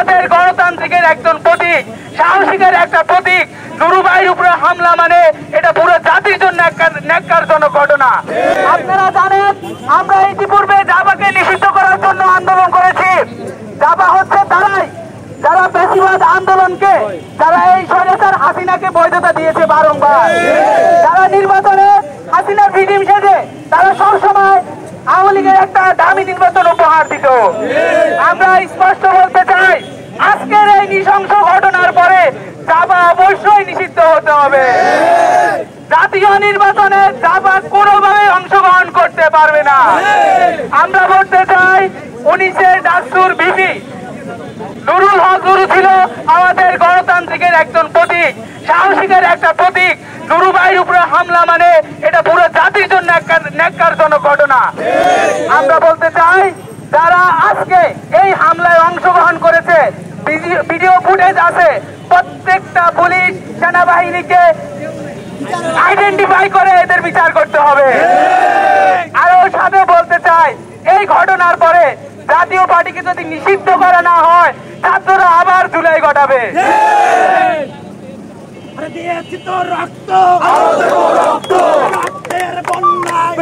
আমাদের গণতান্ত্রিকের একজন প্রতীক, সাহসিকের একটা প্রতীক। নুরু ভাইয়ের উপরে হামলা মানে এটা পুরো জাতির জন্য ন্যাক্কারজনক ঘটনা। আপনারা জানেন আমরা ইতিপূর্বে জাবাকে নিষিদ্ধ করার জন্য আন্দোলন করেছি। জাবা হচ্ছে তারাই যারা বেশিরভাগ আন্দোলনকে, যারা এই স্বৈরাচার হাসিনাকে বৈধতা দিয়েছে বারংবার, যারা নির্বাচনে হাসিনার ভিডিম সেজে তারা সবসময় আওয়ামী লীগের একটা দামি নির্বাচন উপহার দিত। আমরা স্পষ্ট বলতে চাই আজকের এই নৃশংস ঘটনার পরে জাবা অবশ্যই নিষিদ্ধ হতে হবে। জাতীয় নির্বাচনে জাবা কোনোভাবে অংশগ্রহণ করতে পারবে না। আমরা বলতে চাই 19-এর ডাকসুর ভিপি নুরুল হক নুরু ছিল আমাদের গণতান্ত্রিকের একজন প্রতীক, সাহসিকের একটা প্রতীক। নুরু ভাইয়ের উপরে হামলা মানে এটা পুরো জাতির জন্য ন্যাক্কারজনক ঘটনা। আমরা বলতে চাই যারা আজকে এই হামলায় অংশগ্রহণ করেছে, ভিডিও ফুটেজ আছে, প্রত্যেকটা পুলিশ সেনাবাহিনীকে আইডেন্টিফাই করে এদের বিচার করতে হবে। আরো সাথে বলতে চাই এই ঘটনার পরে জাতীয় পার্টিকে যদি নিষিদ্ধ করা না হয় ছাত্ররা আবার জুলাই ঘটাবে। রক্তের বন্যায়